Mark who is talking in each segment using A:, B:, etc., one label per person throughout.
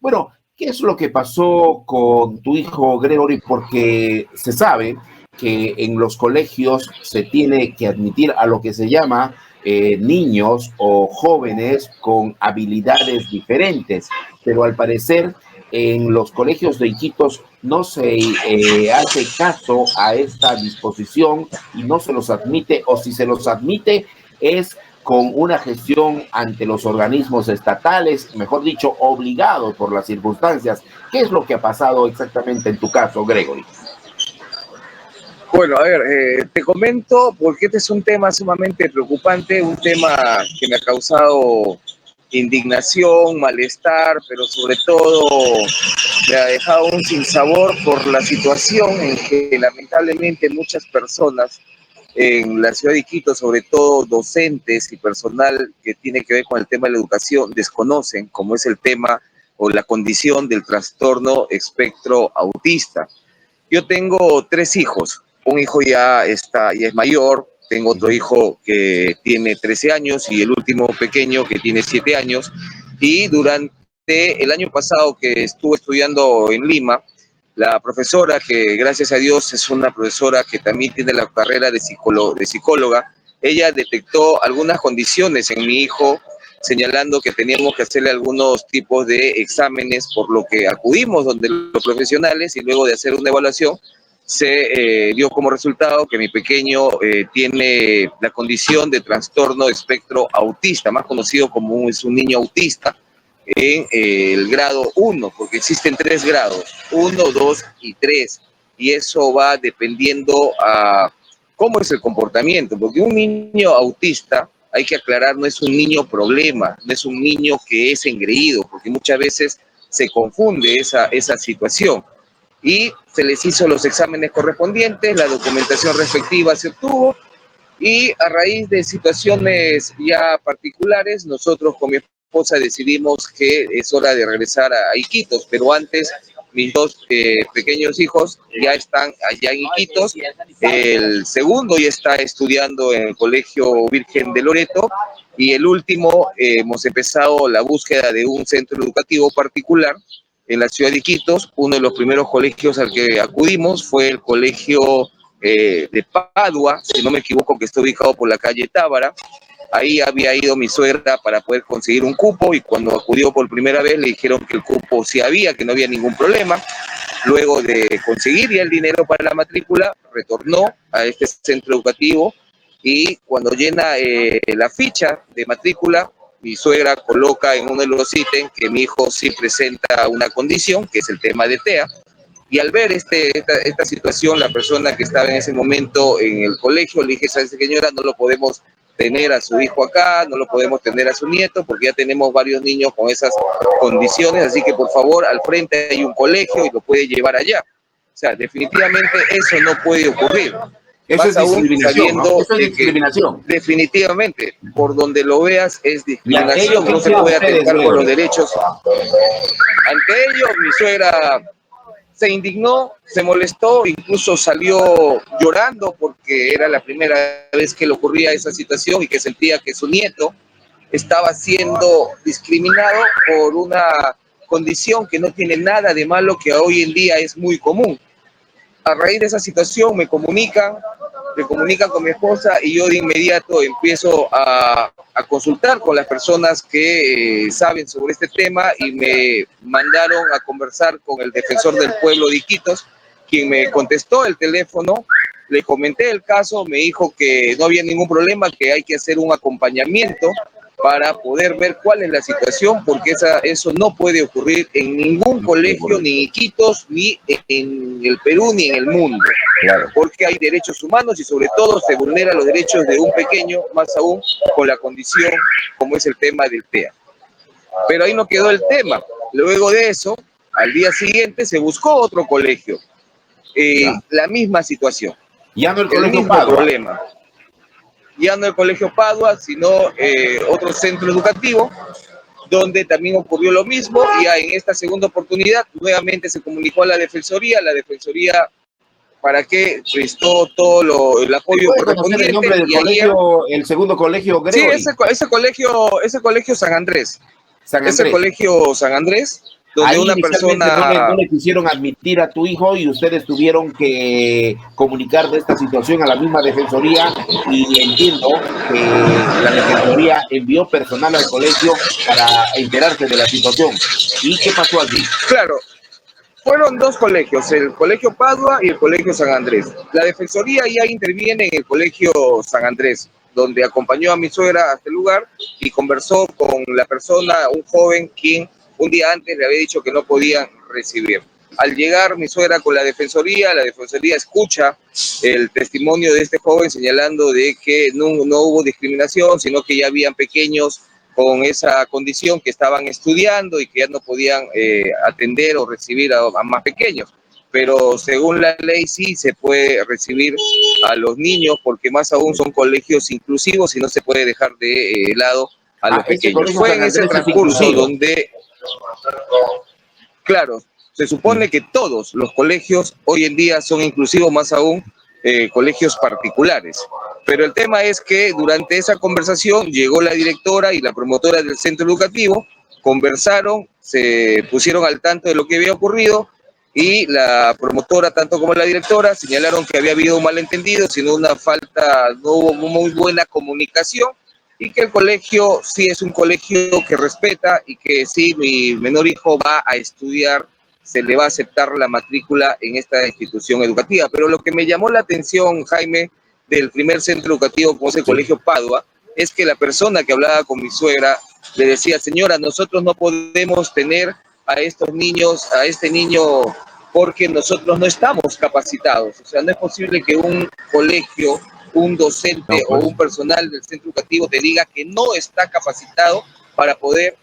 A: Bueno, ¿qué es lo que pasó con tu hijo Gregory? Porque se sabe que en los colegios se tiene que admitir a lo que se llama niños o jóvenes con habilidades diferentes, pero al parecer en los colegios de Iquitos no se hace caso a esta disposición y no se los admite, o si se los admite es con una gestión ante los organismos estatales, mejor dicho, obligado por las circunstancias. ¿Qué es lo que ha pasado exactamente en tu caso, Gregory?
B: Bueno, a ver, te comento porque este es un tema sumamente preocupante, un tema que me ha causado indignación, malestar, pero sobre todo me ha dejado un sinsabor por la situación en que lamentablemente muchas personas en la ciudad de Quito, sobre todo docentes y personal que tiene que ver con el tema de la educación, desconocen cómo es el tema o la condición del trastorno espectro autista. Yo tengo 3 hijos. Un hijo ya es mayor, tengo otro hijo que tiene 13 años y el último pequeño que tiene 7 años. Y durante el año pasado que estuve estudiando en Lima, la profesora, que gracias a Dios es una profesora que también tiene la carrera de psicóloga, ella detectó algunas condiciones en mi hijo, señalando que teníamos que hacerle algunos tipos de exámenes, por lo que acudimos donde los profesionales y luego de hacer una evaluación se dio como resultado que mi pequeño tiene la condición de trastorno espectro autista, más conocido como es un niño autista, en el grado 1, porque existen 3 grados, 1, 2 y 3, y eso va dependiendo a cómo es el comportamiento, porque un niño autista, hay que aclarar, no es un niño problema, no es un niño que es engreído, porque muchas veces se confunde esa situación. Y se les hizo los exámenes correspondientes, la documentación respectiva se obtuvo, y a raíz de situaciones ya particulares, nosotros con mi esposa decidimos que es hora de regresar a Iquitos, pero antes mis 2 pequeños hijos ya están allá en Iquitos, el segundo ya está estudiando en el Colegio Virgen de Loreto, y el último hemos empezado la búsqueda de un centro educativo particular en la ciudad de Iquitos. Uno de los primeros colegios al que acudimos fue el colegio de Padua, si no me equivoco, que está ubicado por la calle Tábara. Ahí había ido mi suegra para poder conseguir un cupo, y cuando acudió por primera vez le dijeron que el cupo sí había, que no había ningún problema. Luego de conseguir ya el dinero para la matrícula, retornó a este centro educativo, y cuando llena la ficha de matrícula, mi suegra coloca en uno de los ítems que mi hijo sí presenta una condición, que es el tema de TEA. Y al ver esta situación, la persona que estaba en ese momento en el colegio le dije: ¿sabes, señora? No lo podemos tener a su hijo acá, no lo podemos tener a su nieto, porque ya tenemos varios niños con esas condiciones, así que por favor, al frente hay un colegio y lo puede llevar allá. O sea, definitivamente eso no puede ocurrir.
A: Eso es discriminación, ¿no? Eso es discriminación.
B: Definitivamente, por donde lo veas es discriminación, no se puede atentar con los derechos. Ante ello, mi suegra se indignó, se molestó, incluso salió llorando porque era la primera vez que le ocurría esa situación y que sentía que su nieto estaba siendo discriminado por una condición que no tiene nada de malo, que hoy en día es muy común. A raíz de esa situación me comunican con mi esposa, y yo de inmediato empiezo a consultar con las personas que saben sobre este tema, y me mandaron a conversar con el defensor del pueblo de Iquitos, quien me contestó el teléfono. Le comenté el caso, me dijo que no había ningún problema, que hay que hacer un acompañamiento para poder ver cuál es la situación, porque eso no puede ocurrir en ningún colegio, ni en Iquitos, ni en el Perú, ni en el mundo. Claro. Porque hay derechos humanos y sobre todo se vulneran los derechos de un pequeño, más aún con la condición como es el tema del TEA. Pero ahí no quedó el tema. Luego de eso, al día siguiente se buscó otro colegio. La misma situación.
A: Ya no el colegio Padua.
B: Problema. Ya no el colegio Padua, sino otro centro educativo, donde también ocurrió lo mismo. Y ya en esta segunda oportunidad nuevamente se comunicó a la defensoría para que prestó todo el apoyo correspondiente.
A: ¿El nombre del colegio, el segundo colegio, Gregory?
B: Sí, ese colegio San Andrés. Ese colegio San Andrés. donde
A: Ahí
B: una
A: inicialmente
B: persona...
A: no le quisieron admitir a tu hijo y ustedes tuvieron que comunicar de esta situación a la misma defensoría, y entiendo que la defensoría envió personal al colegio para enterarse de la situación. ¿Y qué pasó allí?
B: Claro, fueron dos colegios, el Colegio Padua y el Colegio San Andrés. La Defensoría ya interviene en el Colegio San Andrés, donde acompañó a mi suegra hasta el lugar y conversó con la persona, un joven, quien un día antes le había dicho que no podían recibir. Al llegar mi suegra con la Defensoría escucha el testimonio de este joven señalando de que no hubo discriminación, sino que ya habían pequeños con esa condición que estaban estudiando y que ya no podían atender o recibir a más pequeños. Pero según la ley sí se puede recibir a los niños, porque más aún son colegios inclusivos y no se puede dejar de lado a los
A: Ese
B: pequeños.
A: colegio
B: Fue
A: San
B: en ese
A: Andrés es
B: transcurso
A: inclusivo.
B: donde, claro, se supone que todos los colegios hoy en día son inclusivos, más aún colegios particulares. Pero el tema es que durante esa conversación llegó la directora y la promotora del centro educativo, conversaron, se pusieron al tanto de lo que había ocurrido, y la promotora, tanto como la directora, señalaron que había habido un malentendido, sino una falta, no hubo muy buena comunicación, y que el colegio sí es un colegio que respeta y que si mi menor hijo va a estudiar, se le va a aceptar la matrícula en esta institución educativa. Pero lo que me llamó la atención, Jaime, del primer centro educativo, como es el Colegio Padua, es que la persona que hablaba con mi suegra le decía: señora, nosotros no podemos tener a estos niños, a este niño, porque nosotros no estamos capacitados. O sea, no es posible que un colegio, un docente
A: No,
B: o
A: pues.
B: un personal del centro educativo te diga que no está capacitado para poder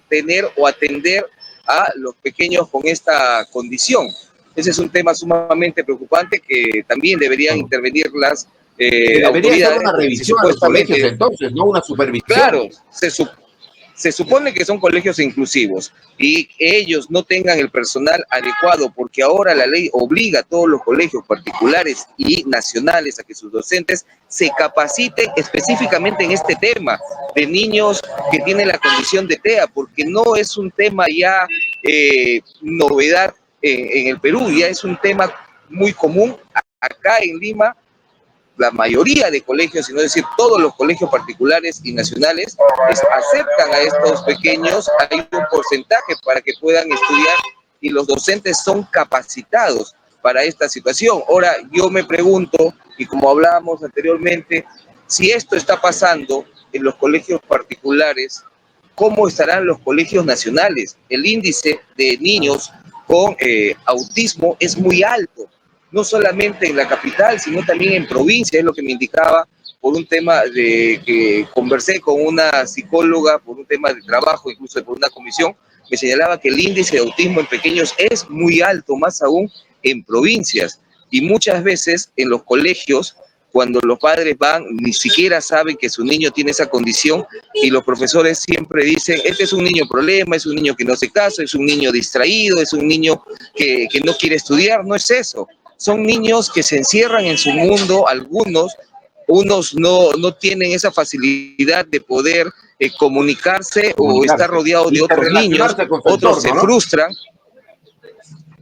B: tener o atender a los pequeños con esta condición. Ese es un tema sumamente preocupante que también deberían intervenir las
A: Que debería ser
B: autoridades,
A: una
B: porque si
A: revisión a los colegios
B: supuestamente,
A: entonces, no una supervisión.
B: claro, se supone que son colegios inclusivos y que ellos no tengan el personal adecuado, porque ahora la ley obliga a todos los colegios particulares y nacionales a que sus docentes se capaciten específicamente en este tema de niños que tienen la condición de TEA, porque no es un tema ya novedad en el Perú, ya es un tema muy común acá en Lima. La mayoría de colegios, si no decir todos los colegios particulares y nacionales, aceptan a estos pequeños, hay un porcentaje para que puedan estudiar y los docentes son capacitados para esta situación. Ahora, yo me pregunto, y como hablábamos anteriormente, si esto está pasando en los colegios particulares, ¿cómo estarán los colegios nacionales? El índice de niños con autismo es muy alto, no solamente en la capital, sino también en provincia, es lo que me indicaba por un tema de que conversé con una psicóloga, por un tema de trabajo, incluso por una comisión, me señalaba que el índice de autismo en pequeños es muy alto, más aún en provincias. Y muchas veces en los colegios, cuando los padres van, ni siquiera saben que su niño tiene esa condición, y los profesores siempre dicen: este es un niño problema, es un niño que no se casa, es un niño distraído, es un niño que no quiere estudiar. No es eso. Son niños que se encierran en su mundo, unos no tienen esa facilidad de poder comunicarse o estar rodeados de otros niños,
A: Interrelacionarse con su
B: otros se
A: entorno, ¿no?
B: frustran.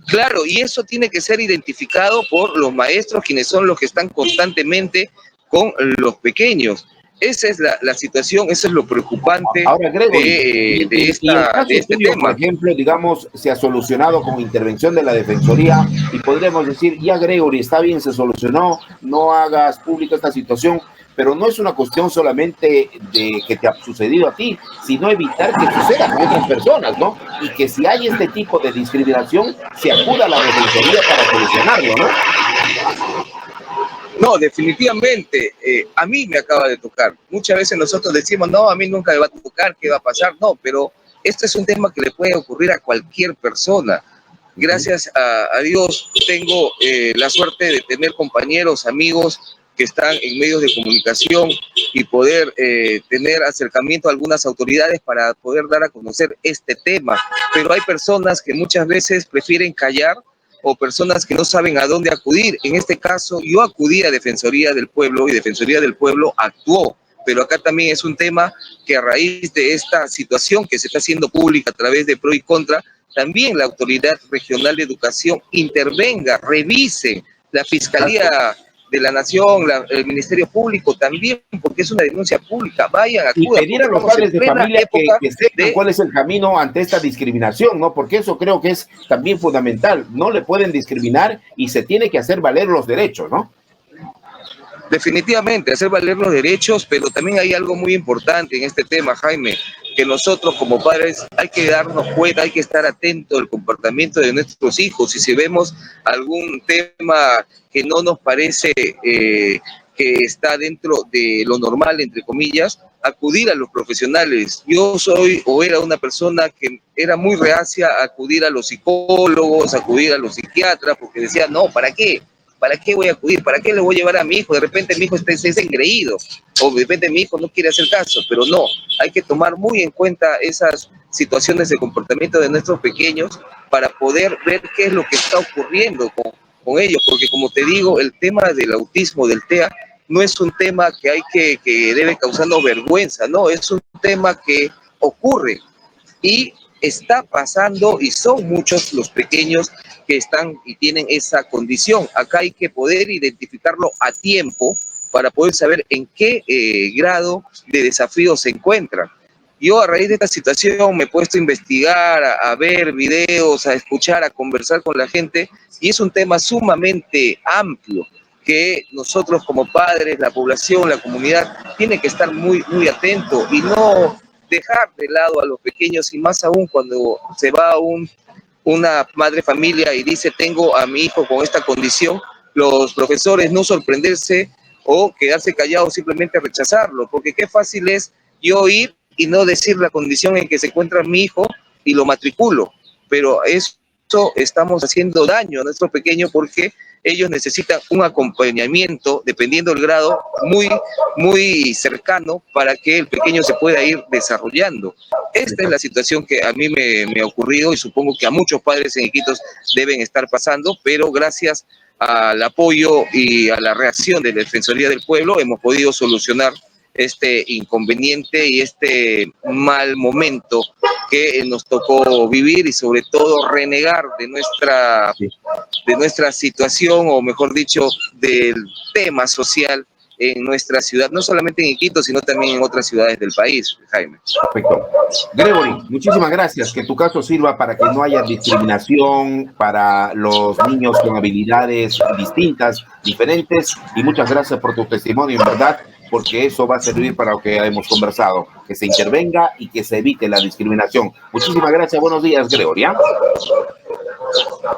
B: Claro, y eso tiene que ser identificado por los maestros, quienes son los que están constantemente con los pequeños. Esa es la situación, eso es lo preocupante
A: Ahora, Gregory, y el
B: de
A: caso
B: este
A: tuyo, por
B: tema.
A: ejemplo, digamos, se ha solucionado con intervención de la Defensoría y podríamos decir: ya, Gregory, está bien, se solucionó, no hagas pública esta situación, pero no es una cuestión solamente de que te ha sucedido a ti, sino evitar que suceda con otras personas, ¿no? Y que si hay este tipo de discriminación, se acuda a la Defensoría para solucionarlo, ¿no?
B: No, definitivamente, a mí me acaba de tocar. Muchas veces nosotros decimos: no, a mí nunca me va a tocar, ¿qué va a pasar? No, pero este es un tema que le puede ocurrir a cualquier persona. Gracias a Dios tengo la suerte de tener compañeros, amigos que están en medios de comunicación y poder tener acercamiento a algunas autoridades para poder dar a conocer este tema. Pero hay personas que muchas veces prefieren callar, o personas que no saben a dónde acudir. En este caso, yo acudí a Defensoría del Pueblo y Defensoría del Pueblo actuó. Pero acá también es un tema que, a raíz de esta situación que se está haciendo pública a través de Pro y Contra, también la Autoridad Regional de Educación intervenga, revise, la Fiscalía de la Nación, el Ministerio Público también, porque es una denuncia pública, vayan,
A: Y
B: acudan,
A: pedir
B: porque
A: a los
B: estamos en
A: padres de
B: plena
A: familia
B: época
A: que sepan
B: de...
A: cuál es el camino ante esta discriminación, ¿no? Porque eso creo que es también fundamental. No le pueden discriminar y se tiene que hacer valer los derechos, ¿no?
B: Definitivamente, hacer valer los derechos, pero también hay algo muy importante en este tema, Jaime, que nosotros como padres hay que darnos cuenta, hay que estar atentos al comportamiento de nuestros hijos, y si vemos algún tema que no nos parece que está dentro de lo normal, entre comillas, acudir a los profesionales. Yo soy o era una persona que era muy reacia a acudir a los psicólogos, a acudir a los psiquiatras, porque decía, no, ¿para qué? ¿Para qué voy a acudir? ¿Para qué le voy a llevar a mi hijo? De repente mi hijo es engreído, o de repente mi hijo no quiere hacer caso, pero no, hay que tomar muy en cuenta esas situaciones de comportamiento de nuestros pequeños para poder ver qué es lo que está ocurriendo con ellos, porque como te digo, el tema del autismo, del TEA, no es un tema que hay que debe causarnos vergüenza, no, es un tema que ocurre y está pasando, y son muchos los pequeños que están y tienen esa condición. Acá hay que poder identificarlo a tiempo para poder saber en qué grado de desafío se encuentran. Yo a raíz de esta situación me he puesto a investigar, a ver videos, a escuchar, a conversar con la gente, y es un tema sumamente amplio que nosotros como padres, la población, la comunidad, tiene que estar muy, muy atento y no dejar de lado a los pequeños, y más aún cuando se va una madre familia y dice tengo a mi hijo con esta condición, los profesores no sorprenderse o quedarse callados, simplemente rechazarlo, porque qué fácil es yo ir y no decir la condición en que se encuentra mi hijo y lo matriculo, pero eso estamos haciendo daño a nuestros pequeños porque ellos necesitan un acompañamiento, dependiendo del grado, muy, muy cercano para que el pequeño se pueda ir desarrollando. Esta es la situación que a mí me ha ocurrido y supongo que a muchos padres en Iquitos deben estar pasando, pero gracias al apoyo y a la reacción de la Defensoría del Pueblo hemos podido solucionar este inconveniente y este mal momento que nos tocó vivir, y sobre todo renegar de nuestra situación, o mejor dicho, del tema social en nuestra ciudad, no solamente en Iquitos, sino también en otras ciudades del país, Jaime.
A: Perfecto. Gregory, muchísimas gracias. Que tu caso sirva para que no haya discriminación para los niños con habilidades distintas, diferentes, y muchas gracias por tu testimonio, en verdad, porque eso va a servir para lo que hemos conversado, que se intervenga y que se evite la discriminación. Muchísimas gracias. Buenos días, Gregory.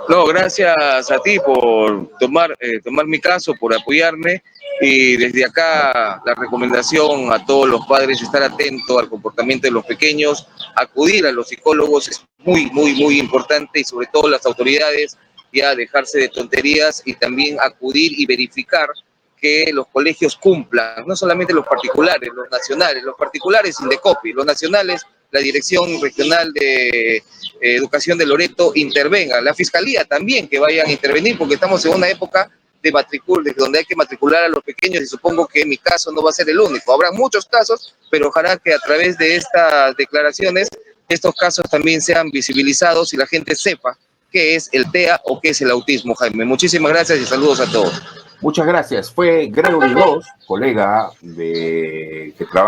B: No, gracias a ti por tomar mi caso, por apoyarme, y desde acá la recomendación a todos los padres: estar atentos al comportamiento de los pequeños, acudir a los psicólogos es muy, muy, muy importante, y sobre todo las autoridades ya dejarse de tonterías y también acudir y verificar que los colegios cumplan, no solamente los particulares, los nacionales, los particulares Indecopi, los nacionales, la Dirección Regional de Educación de Loreto intervenga, la Fiscalía también, que vayan a intervenir, porque estamos en una época de donde hay que matricular a los pequeños, y supongo que mi caso no va a ser el único. Habrá muchos casos, pero ojalá que a través de estas declaraciones estos casos también sean visibilizados y la gente sepa qué es el TEA o qué es el autismo, Jaime. Muchísimas gracias y saludos a todos.
A: Muchas gracias. Fue Gregory Ross, colega que trabaja